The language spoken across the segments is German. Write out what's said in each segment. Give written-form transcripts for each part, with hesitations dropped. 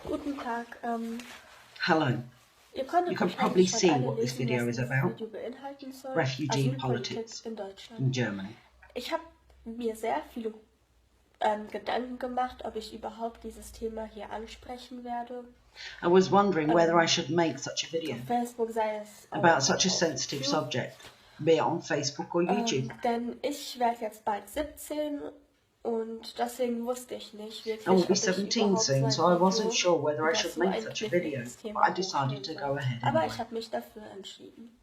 Guten Tag. Hello. Ihr konntet You can wahrscheinlich probably schon see alle what this lesen, video was is dieses about. Video beinhalten soll. Refugee Asylpolitik politics in in Deutschland. Germany. Ich habe mir sehr viele Gedanken gemacht, ob ich überhaupt dieses Thema hier ansprechen werde. I was wondering whether I should make such a video Auf Facebook sei es about auch such a auf sensitive YouTube. subject, be it on Facebook or YouTube. Denn ich werde jetzt bald 17 und deswegen wusste ich nicht wirklich, I will ob be ich 17 überhaupt soon, so so I ein wasn't Video sure whether I über should so make ein such a video, kniffliges but Thema I decided hochstellen to soll. go ahead Aber anyway. ich habe mich dafür entschieden.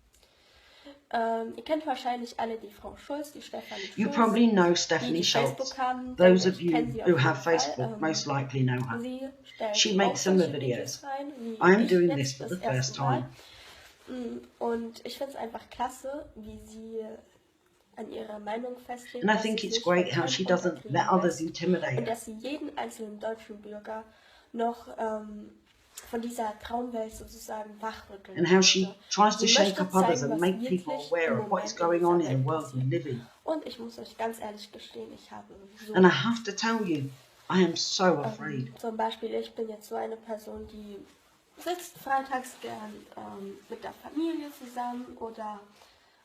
Ihr kennt wahrscheinlich alle die Frau Schulz, die Stefanie You Schulz, probably know die Stephanie Schultz. Facebook haben. Those of Ich kenne you sie who auf have jeden Facebook Fall. most likely know her. Sie stellt She auch makes similar solche videos. Videos rein, wie I am ich doing jetzt this for das the first erste Mal. time. Und ich finde es einfach klasse, wie sie an ihrer Meinung festlegt, And I dass think sie it's sich great von how she keinem doesn't unterkriegen let others lässt intimidate und her. dass sie jeden einzelnen deutschen Bürger noch von dieser Traumwelt sozusagen wachrütteln And how she möchte. tries to Sie shake möchte up others zeigen, and was make wirklich people im aware of what is Moment in going dieser on in the Welt world we passiert. live in. Und ich muss euch ganz ehrlich gestehen, ich habe so And I have to tell you, I am so afraid. zum Beispiel, ich bin jetzt so eine Person, die sitzt freitags gern mit der Familie zusammen oder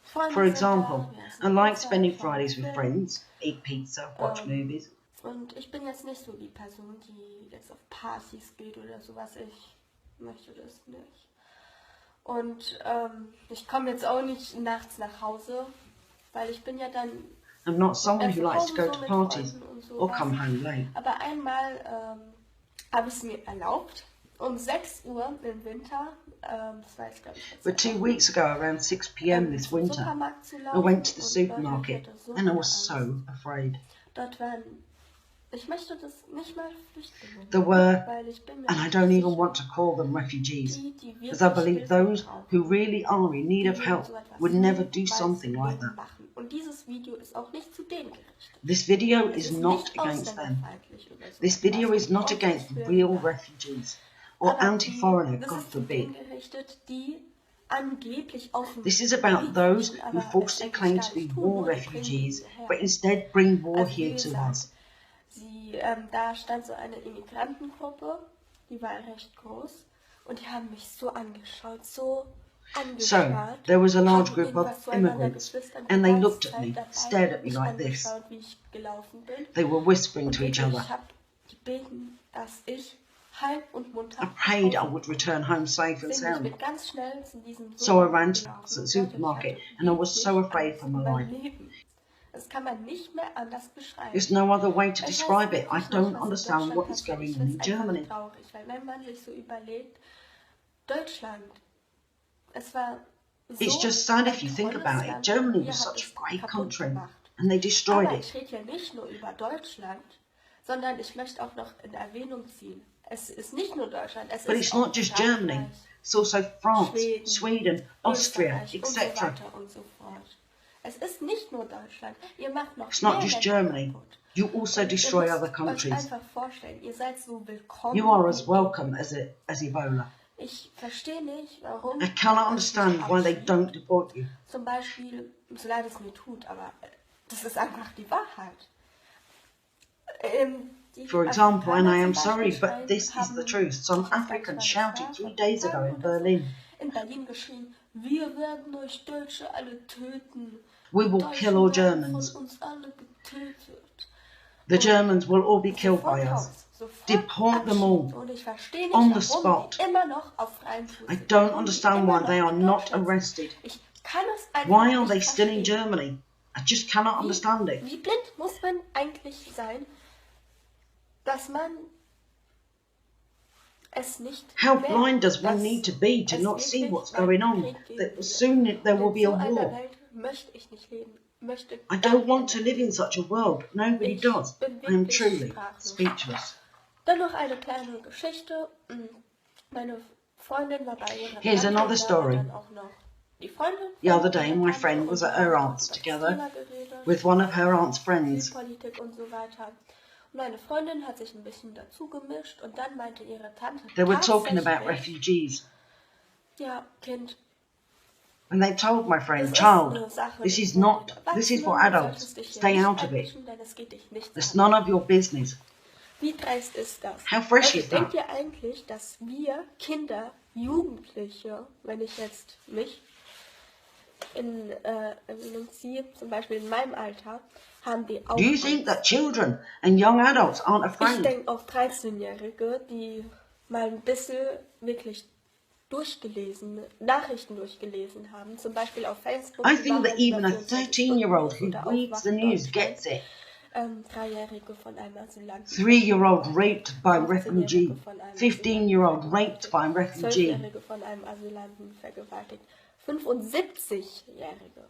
Freunde For sind example, da, wir essen I like Pizza, spending schauen Fridays with Film. friends, eat pizza, watch movies. Und ich bin jetzt nicht so die Person, die jetzt auf Partys geht oder sowas. Ich möchte das nicht. Und ich komme jetzt auch nicht nachts nach Hause, weil ich bin ja dann I'm not someone who zu likes to Hause go so to mit parties Freunden und or sowas. come home late. Aber einmal habe ich es mir erlaubt, um 6 Uhr im Winter, das war jetzt glaube ich But 2 weeks ago, around 6 p.m. this zum winter, Supermarkt zu I laufen. went to the Und supermarket Leute, ich hatte so and I eine was Angst. so afraid. Dort waren, ich möchte das nicht mal Flüchtlinge There nennen, were, weil ich bin mir and I nicht don't even sicher, want to call them refugees, die because I wirklich believe Hilfe those brauchen. who really are in need Die of würden help so etwas would never do niemals something im like Leben that. machen. Und dieses Video ist auch nicht zu denen gerichtet. This video Es is ist not nicht against them. ausländerfeindlich oder so. This video is not Und auch against nicht für real egal. refugees or Aber anti-foreigner, das God ist zu forbid. denen gerichtet, die angeblich aus dem This is about Krieg those flüchten, who aber es falsely eigentlich claim gar to be nicht tun, war nur die bringen refugees, die hierher. but instead bring war Also wie here to gesagt, us. da stand so eine Immigrantengruppe, die war recht groß und die haben mich so angeschaut, so So, angeschaut. there was a large haben group of irgendwas zueinander immigrants, geflüstert and die they ganze looked at Zeit me, dabei, stared at me mich like this. angeschaut, wie ich gelaufen bin. They were whispering Und to each wirklich, other. ich habe gebeten, dass ich heil und munter I prayed I nach Hause would return home safe and bin. Ich sound. bin ganz schnell zu diesem So I ran to gelaufen. the Und supermarket, Leute, ich and I hatte was so wirklich afraid Angst for um my mein life. Leben. Das kann man nicht mehr anders beschreiben. There's no other way to Ich weiß describe it. I wirklich nicht, don't was in understand Deutschland what is passiert. going Ich on finde in es einfach Germany. traurig, weil wenn man sich so überlegt, Deutschland, es war so It's just sad ein if you think tolles about it. Land, Germany ihr was habt such es a great kaputt country, gemacht. and they destroyed Aber it. ich rede hier nicht nur über Deutschland, sondern ich möchte auch noch in Erwähnung ziehen. Es ist nicht nur Deutschland, es But ist it's auch not just Frankreich, Germany. It's also France, Schweden, Sweden, Austria, Österreich und so etc. weiter und so fort. Es ist nicht nur Deutschland. Ihr macht noch It's mehr not just Länder Germany. kaputt. You also Und ihr destroy müsst other euch countries. einfach vorstellen, ihr seid so willkommen. You are as wie welcome as Ebola. Ich verstehe nicht, warum I cannot man sich understand why they abschiebt. don't deport you. Zum Beispiel, so leid es mir tut, aber das ist einfach die Wahrheit. Die For example, and I Afrikaner am zum sorry, Beispiel but this is the haben, truth. Some ich weiß gar nicht, Africans wann shouted das 3 war, days vor ago Tagen in oder so, Berlin, in Berlin geschrien, wir werden euch Deutsche alle töten. we Die will Deutschen kill all werden Germans. von uns alle getötet. The Und Germans will all be killed sofort by us. raus, sofort Deport them all. abschieben. Und ich verstehe On nicht, the warum spot. die immer noch auf freiem Fuß I sind. don't Warum die understand immer why they noch are in not Deutschland sind. arrested. Ich kann es einfach Why are nicht they still in verstehen. Germany? I just cannot understand it. Wie blind muss man eigentlich sein, dass man es nicht How merkt, blind does one dass need to be to es not see wirklich what's einen going on? Krieg geben That wird. soon there will Und be in a so einer war. Welt möchte ich nicht leben. Möchte I don't want to live in such a world. Nobody Ich does. bin I am wirklich truly sprachlos. speechless. Dann noch eine kleine Geschichte. Meine Freundin war bei ihrer Here's Tante, another und da story. war dann auch noch die Freundin The von other day, ihrer my Tante friend was und at wir her haben aunt's über das together Thema geredet, with one of her aunt's friends. Asylpolitik und so weiter. Und meine Freundin hat sich ein bisschen dazu gemischt und dann meinte ihre Tante They were talking about tatsächlich, refugees. ja, Kind, And they told my das friend, ist child, eine Sache this für is die not, this is for Erwachsenen, du adults. solltest dich hier Stay nicht out of it. einmischen, denn es geht dich nichts It's an. none of your business. Wie dreist ist das? How fresh Also is that? denkt ihr eigentlich, dass wir Kinder, Jugendliche, wenn ich jetzt mich in Sie zum Beispiel in meinem Alter, haben die auch Do you Angst. think that children and young adults aren't Ich afraid? denke auch 13-Jährige, die mal ein bisschen wirklich Nachrichten durchgelesen haben, zum Beispiel auf Facebook. I die think that waren über even a 24 13-year-old Stunden who oder reads the Aufwachen news Deutschland. gets it. 3-Jährige von einem Asylanten. 3-year-old raped by a 15-Jährige refugee. von einem 15-year-old Asylanten raped by a vergewaltigt. refugee. 12-Jährige von einem Asylanten vergewaltigt. 75-Jährige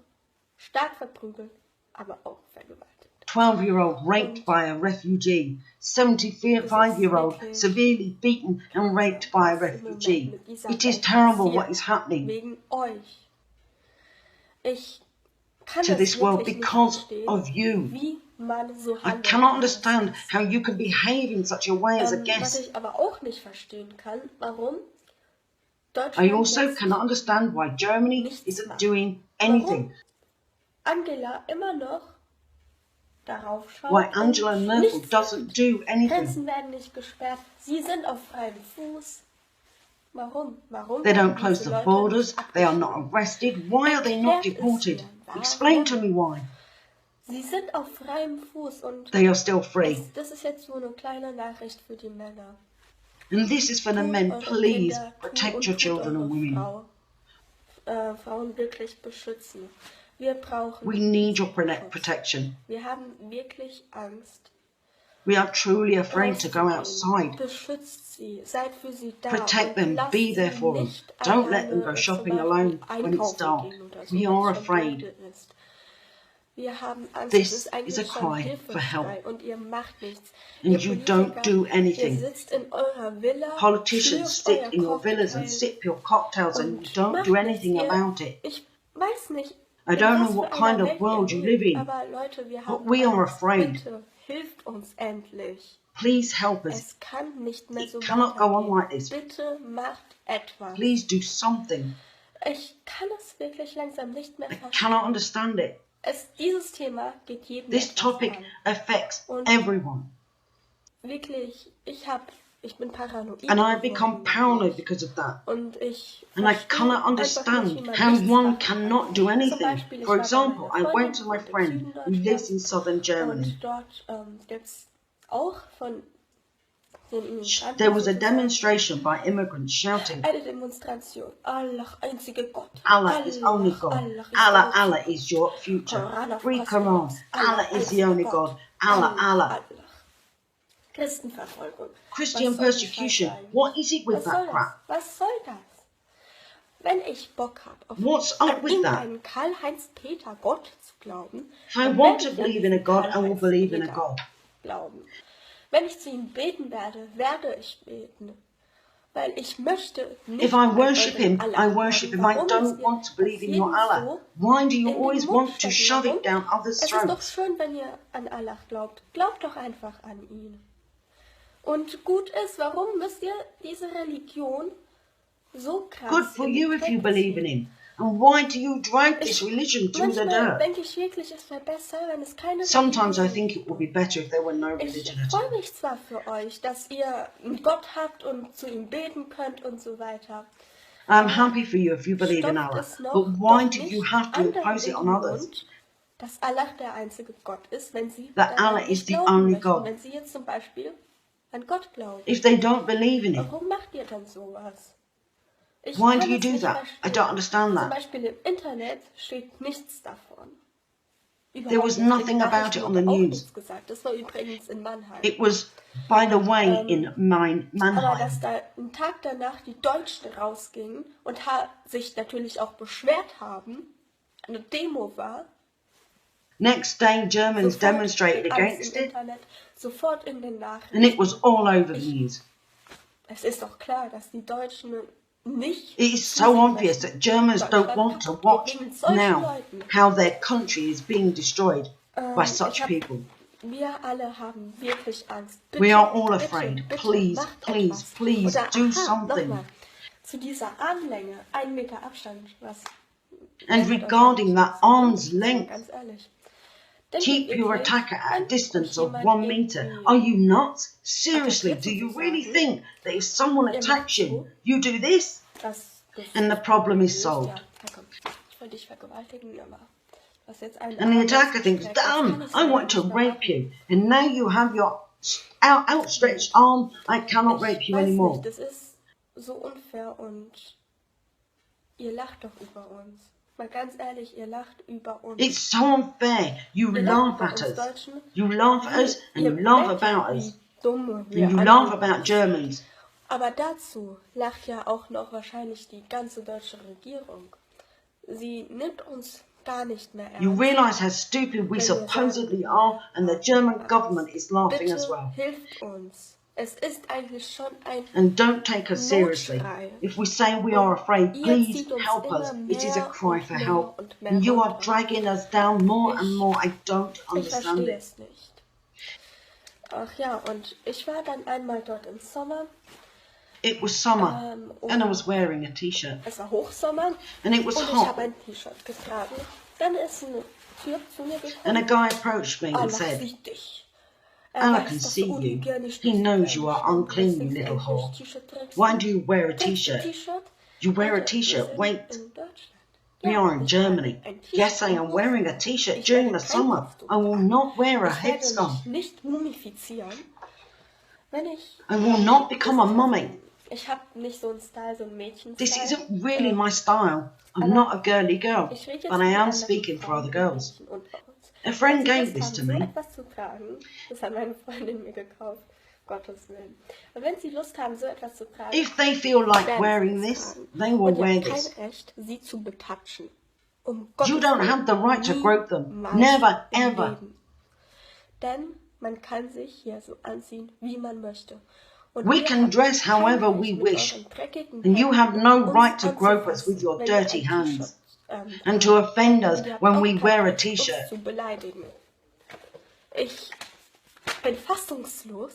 stark verprügelt, aber auch vergewaltigt. 12-year-old raped by a refugee. 75-year-old wirklich severely beaten and raped by a was im Moment refugee. mit dieser It is Welt terrible passiert, what is happening wegen euch. Ich kann to es this world wirklich nicht because verstehen, of you. wie man so I handeln cannot kann. als understand Gast. how you can behave in such a way as a Was guest. ich aber auch nicht verstehen kann, warum I Deutschland also jetzt cannot understand why Germany nichts isn't macht. doing anything. Warum Angela immer noch darauf schaut Why Angela und Merkel nichts doesn't macht. do anything. Grenzen werden nicht gesperrt. Sie sind auf freiem Fuß. Warum? Warum They werden don't close diese the Leute borders. nicht They are not abgeschoben? arrested. Why are they not Erklärt es deported? mir, warum? Explain to me why. Sie sind auf freiem Fuß und They are still free. das ist jetzt nur eine kleine Nachricht für die Männer. And this is for the Tut men. eure Please Kinder, protect und your tut children and eure women. Frauen wirklich beschützen. Wir brauchen We need your Schutz. protection. Wir haben wirklich Angst. We are truly afraid to go rauszugehen. outside. Beschützt sie, seid für sie da Protect und them. lasst Be there sie for them. nicht Don't let them go alleine shopping zum Beispiel alone when it's einkaufen dark. gehen oder so, We wenn are es schon afraid. dunkel ist. Wir haben Angst, This es ist is eigentlich a schon cry for hilfeschrei help. und ihr macht nichts. And Ihr you Politiker, don't do ihr anything. sitzt in eurer Villa, Politicians schlürft sit euer in your villas and Cocktail sip your cocktails and you und don't macht do nichts. anything about it. Ich weiß nicht, I in don't was know für what einer kind of Welt world ihr you live lebt, in, aber Leute, wir but haben we are Angst. afraid. Bitte, hilft uns endlich. Please help us. Es kann nicht mehr so It cannot go on weitergehen. like this. Bitte macht etwas. Please do something. Ich kann es wirklich langsam nicht mehr I verstehen. cannot understand it. Dieses Thema geht jedem This etwas topic an. affects Und everyone. wirklich, ich bin paranoid And I geworden become paranoid dadurch. because of that. Und ich And I verstehe cannot einfach understand nicht, wie man how nichts one machen kann. cannot do Zum anything. Beispiel, ich For war bei example, meiner I went Freundin, to my die wohnt im friend Süden who lives in Deutschlands, southern Germany. und dort gibt es auch von den Immigranten There was a sozusagen demonstration by immigrants shouting, eine Demonstration. Allah, einzige Gott. Allah is only God. Allah ist Allah, der Allah Einzige. is your future. Koran auf Free kostenlos. Quran. Allah is the einzige only God. Allah, Allah, Allah. Allah. Christenverfolgung. Christian Was soll die persecution. Scheiße eigentlich? What is it with Was soll that crap? das? Was soll das? Wenn ich Bock habe, What's up with that? irgendeinen Karl-Heinz-Peter Gott zu glauben, If I dann want werde to ich an believe in a diesen God, I will believe in a Karl-Heinz-Peter God. glauben. Wenn ich zu ihm beten werde ich beten. Weil ich möchte nicht If I worship an him, euren I Allah worship him. glauben. I Warum don't müsst ihr want to believe das in your jedem Allah. so Why do you in den always Mund want to stecken? shove Warum? it down others' Es ist doch throats? schön, wenn ihr an Allah glaubt. Glaubt doch einfach an ihn. Und gut ist, warum müsst ihr diese Religion so krass Good for in you den if you Dreck believe in ziehen? him. And why do you drag this religion through the Manchmal dirt? denke ich wirklich, es wäre besser, wenn es keine Sometimes I Religion think it would be better if there were no Ich religion at freue all. mich zwar für euch, dass ihr einen Gott habt und zu ihm beten könnt und so weiter. I'm happy for you if you believe in Stopft Allah. es noch But why doch do nicht you have to anderen impose it in on den others? Mund, dass Allah der einzige Gott ist, wenn sie That daran Allah is nicht the glauben only möchten. God. Wenn sie jetzt zum Beispiel an Gott glauben. If they don't believe in him, Warum macht ihr dann sowas? Ich why kann do you es do nicht that? I verstehen. don't understand Zum that. Beispiel im Internet steht nichts davon. There was Überhaupt nicht. In nothing den about Nachrichten it on the wurde auch news. nichts gesagt. Das war übrigens in Mannheim. It was, by the way, in Aber Mannheim. dass da einen Tag danach die Deutschen rausgingen und sich natürlich auch beschwert haben, eine Demo war, Next day, Germans sofort demonstrated steht alles against im it, Internet, sofort in den and it Nachrichten. was all over the news. Es ist doch klar, dass die Deutschen nicht It is so zusehen obvious möchten, that Germans dass don't Deutschland want to kaputt watch geht wegen solchen now Leuten. how their country is being destroyed by such people. Wir alle haben wirklich Angst. Bitte, We are all bitte, afraid. bitte, Please, macht please, etwas. please Oder, do something. nochmal, zu dieser Armlänge, 1 Meter Abstand, was And erinnert euch regarding eigentlich that nichts. arm's Jetzt mal length, ganz ehrlich. Keep your attacker at a distance of 1 meter. Are you nuts? Seriously, do you really think that if someone attacks you, you do this? And the problem is solved. And the attacker thinks, damn, I want to rape you. And now you have your outstretched arm. I cannot rape you anymore. Das ist so unfair und ihr lacht doch über uns. Mal ganz ehrlich, ihr lacht über uns. It's so unfair. You laugh at us. You laugh at us and you laugh about us. And you laugh about Germans. Aber dazu lacht ja auch noch wahrscheinlich die ganze deutsche Regierung. Sie nimmt uns gar nicht mehr ernst. You realise how stupid we supposedly are, and the German government is laughing as well. Hilft uns. Es ist eigentlich schon ein And don't take us seriously. If we say we are afraid, please help us. It is a cry for help. And you are dragging us down more and more. I don't understand it. Es nicht. Ach ja, und ich war dann einmal dort im Sommer. It was summer, and I was wearing a T-shirt. Es war Hochsommer. And it was und ich hot. habe ein T-Shirt getragen. Dann ist eine Tür zu mir gekommen. And a guy approached me and said, I can see you. He knows you are unclean, you little whore. Why do you wear a T-shirt? You wear a T-shirt. Wait. We are in Germany. Yes, I am wearing a T-shirt during the summer. I will not wear a headscarf. I will not become a mummy. Ich habe nicht so einen Style, so einen Mädchen-Style. This isn't really my style. I'm not a girly girl, but I am speaking for other girls. A friend gave this to me. Etwas zu tragen, das hat meine Freundin mir gekauft. Gottes Willen. Und wenn sie Lust haben, so etwas zu tragen, if they feel like wearing this, they will wear this. Kein Recht, sie zu betatschen. You don't have the right to grope them. Never, ever. Denn man kann sich hier so anziehen, wie man möchte. We can dress however we wish, and you have no right to grope us with your dirty hands, and to offend us when we wear a T-shirt. Ich bin fassungslos.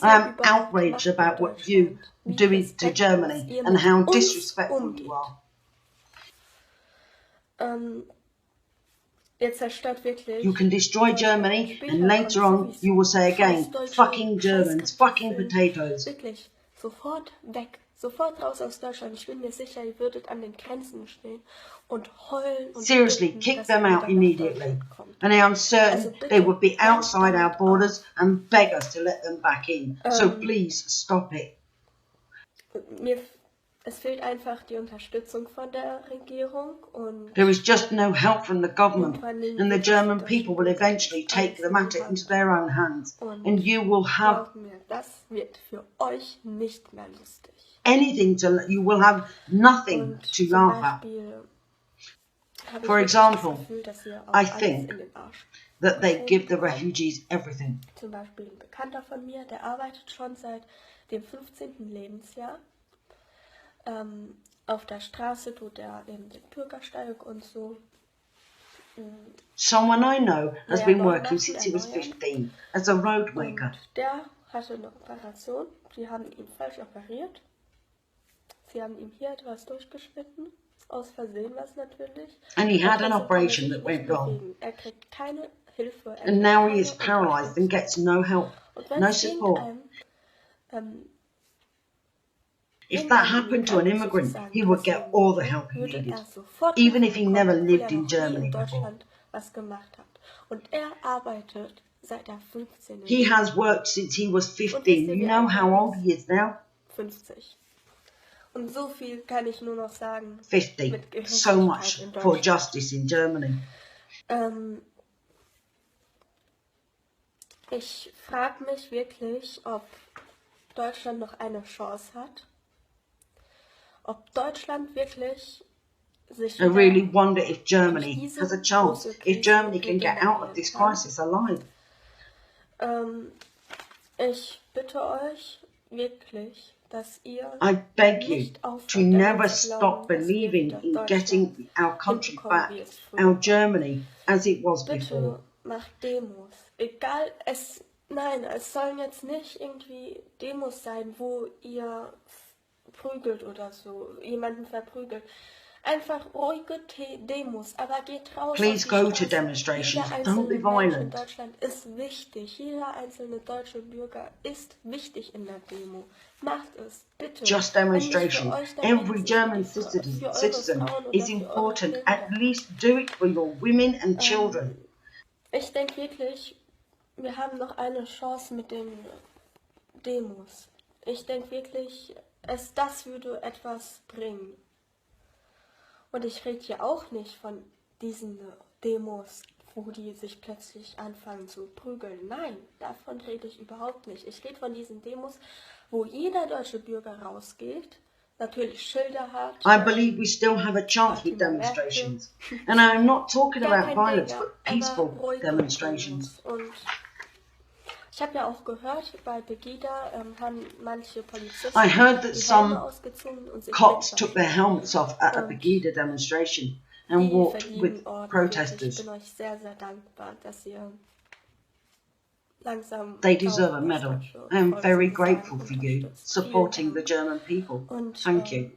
I am outraged about what you do to Germany and how disrespectful you are. You can destroy Germany, and later on you will say again, fucking Germans, fucking potatoes. Wirklich, sofort weg, sofort raus aus Deutschland. Ich bin mir sicher, ihr würdet an den Grenzen stehen und heulen. Und seriously, kick them out immediately. And I am certain they would be outside our borders and beg us to let them back in. So please stop it. Es fehlt einfach die Unterstützung von der Regierung und there is just no help from the government, and the German people will eventually take the matter into their own hands, and you will have das wird für euch nicht mehr lustig. Anything to, you will have nothing to laugh at. For example, I think that they give the refugees everything. Zum Beispiel ein Bekannter von mir, der arbeitet schon seit dem 15. Lebensjahr. Auf der Straße tut er eben den Bürgersteig und so. Someone I know has been working since he was 15 as a road maker. Der hatte eine Operation. Sie haben ihn falsch operiert. Sie haben ihm hier etwas durchgeschnitten. Aus Versehen was natürlich. And he had an operation that went wrong. Er kriegt keine Hilfe. And now he is paralyzed and gets no help, no support. If that happened to an immigrant, he would get all the help he needed, even if he never lived in Germany before. He has worked since he was 15. You know how old he is now? 50. Und so viel kann ich nur noch sagen. 50. So much for justice in Germany. Ich frage mich wirklich, ob Deutschland noch eine Chance hat. Ob Deutschland wirklich sich I really wonder if Germany has a chance, if Germany can get out of this crisis alive. Ich bitte euch wirklich, dass ihr I beg you to never stop believing in getting our country back, our Germany, as it was before. Bitte macht Demos. Egal, es sollen jetzt nicht irgendwie Demos sein, wo ihr prügelt oder so, jemanden verprügelt. Einfach ruhige Demos, aber geht raus Please auf die go to Straße. demonstrations. Jeder Don't be einzelne Mensch in violent. Deutschland ist wichtig. Jeder einzelne deutsche Bürger ist wichtig in der Demo. Macht es, bitte. Just Wenn nicht für demonstration. euch, dann Every wenigstens German für eure citizen Frauen is oder für eure important. Kinder. At least do it for your women and children. Ich denke wirklich, wir haben noch eine Chance mit den Demos. Ich denke wirklich, das würde etwas bringen. Und ich rede hier auch nicht von diesen Demos, wo die sich plötzlich anfangen zu prügeln. Nein, davon rede ich überhaupt nicht. Ich rede von diesen Demos, wo jeder deutsche Bürger rausgeht, natürlich Schilder hat. I believe we still have a chance with demonstrations. And I'm not talking about violence, but peaceful demonstrations. Und ich habe ja auch gehört, bei Pegida haben manche Polizisten I heard that die Helme some ausgezogen und sich cops took their helmets off at a Und Pegida demonstration and die walked verdienen with Orden. Ich protesters. bin euch sehr, sehr dankbar, dass ihr langsam They deserve a medal. I am very grateful for you unterstützt. supporting the Vielen German Dank. people. Und Thank you.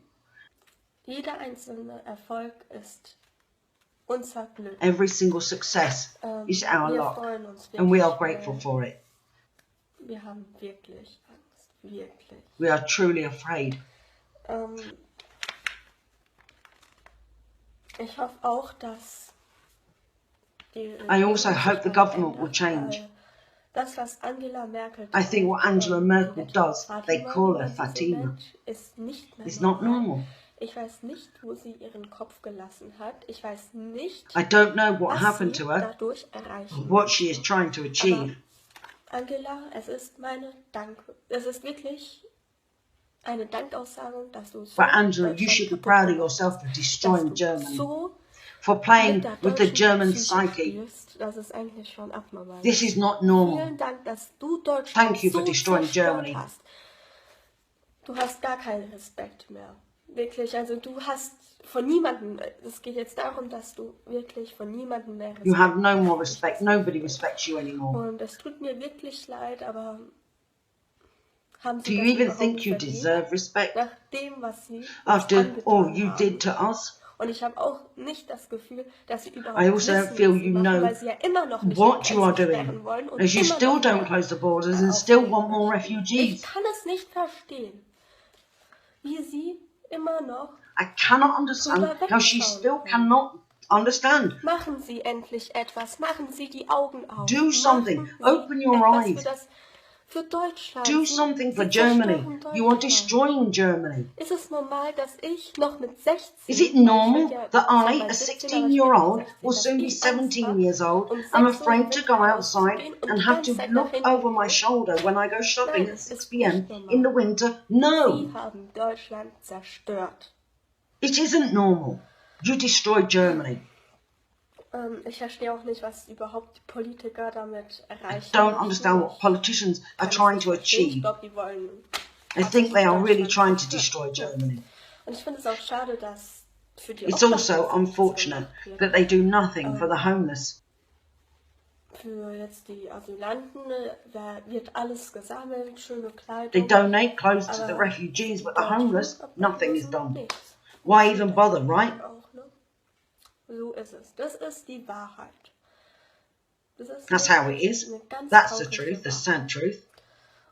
jeder einzelne Erfolg ist unser Glück. Every single success is our Wir luck, freuen uns and we are wirklich, grateful for it. wir haben wirklich Angst, wirklich. We are truly afraid. Ich hoffe auch, dass die I also hope the government will change. Das, was Angela Merkel I think what Angela Merkel does, they call her Fatima, Fatima, ist nicht mehr is not normal. Ich weiß nicht, wo sie ihren Kopf gelassen hat. Ich weiß nicht, I don't know what was happened sie to her, dadurch erreichen or what she is trying to achieve. Aber Angela, es ist wirklich eine Dankaussagung, dass du so But Angela, you should be proud of yourself for destroying Germany, for playing with the German psyche. Das ist eigentlich schon abnormal. This is not normal. Vielen Dank, dass du Deutschland Thank you for so destroying zerstört Germany. hast. Du hast gar keinen Respekt mehr. Wirklich, also du hast von niemandem, es geht jetzt darum, dass du wirklich von niemandem mehr Respekt You have no more respect. Nobody respects you anymore. Und es tut mir wirklich leid, aber haben Do sie you das even überhaupt think you verdient? deserve respect Nach dem, was sie uns after all angetan you haben. did to us? Und ich habe auch nicht das Gefühl, dass sie überhaupt I also wissen, feel was sie you machen, know weil sie ja immer noch nicht what die you are Grenzen doing, sperren wollen und as you immer still noch don't mehr close the borders and still aufnehmen want more möchten. refugees. Ich kann es nicht verstehen, wie sie immer noch I cannot understand how she still cannot understand. Machen Sie endlich etwas, machen Sie die Augen auf. Do something. Machen Sie Open your etwas eyes. für Deutschland. Do Sie- something for Sie Germany. zerstören You are Deutschland. destroying Germany. Ist es normal, dass ich noch mit 16... Is it normal that I, a 16-year-old, will soon be 17 years old, am afraid to go outside and have to look over my shoulder when I go shopping at 6 p.m. in the winter? No, Sie haben Deutschland zerstört. it isn't normal. You destroyed Germany. Ich verstehe auch nicht, was überhaupt die Politiker damit erreichen. I don't understand what politicians are trying to Ich achieve. glaube, die wollen... I think they are really trying to destroy Germany. Und ich finde es auch schade, dass für die It's Obdachlosen also unfortunate that they do nothing for the homeless. Für jetzt die Asylanten wird alles gesammelt, schöne Kleidung. They donate clothes to the Aber refugees, but die the homeless, deutschen nothing is Obdachlosen done. nichts. Why even bother, right? Auch, ne? So ist es. Das ist die Wahrheit. Das ist That's how it is. eine ganz That's the traurige truth, the Wahrheit. sad truth.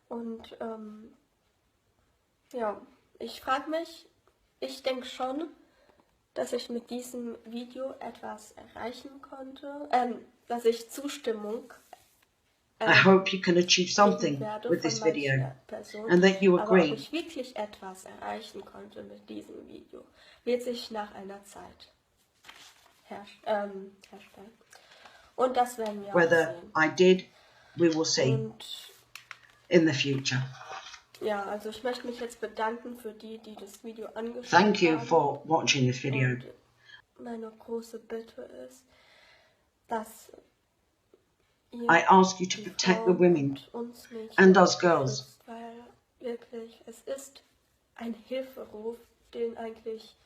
Und ja, ich frage mich, ich denke schon, dass ich mit diesem Video etwas erreichen konnte, dass ich Zustimmung I hope you can achieve something werde with von this video mancher Person. and that you Aber ob agree. ich wirklich etwas erreichen konnte mit diesem Video, wird sich nach einer Zeit herstellen. Und das werden wir auch Whether sehen. I did, we will see Und in the future. ja, also ich möchte mich jetzt bedanken für die, die das Video angeschaut Thank you haben. for watching this video. Und meine große Bitte ist, dass ihr I ask you to die protect the Frauen women und uns Mädchen and us girls. schützt, weil wirklich, es ist ein Hilferuf, den eigentlich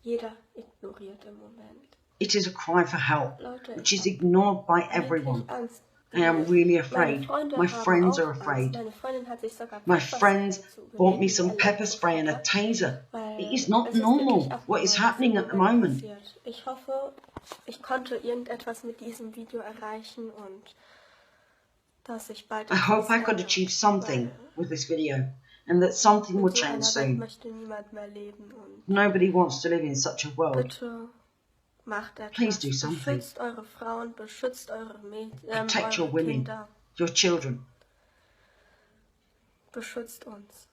jeder ignoriert im Moment. It is a cry for help, Leute, which ich is ignored by habe everyone. wirklich Angst. I am really afraid. My friends are afraid. My friends bought me some pepper spray and a taser. It is not normal what is happening at the moment. Ich hoffe, ich konnte irgendetwas mit diesem Video erreichen und dass ich bald I hope I could achieve something with this video and that something will change soon. Möchte niemand mehr leben und nobody wants to live in such a world. Bitte macht etwas. Please do something. Beschützt eure Frauen, beschützt eure Protect your women, Kinder. your children. Beschützt uns.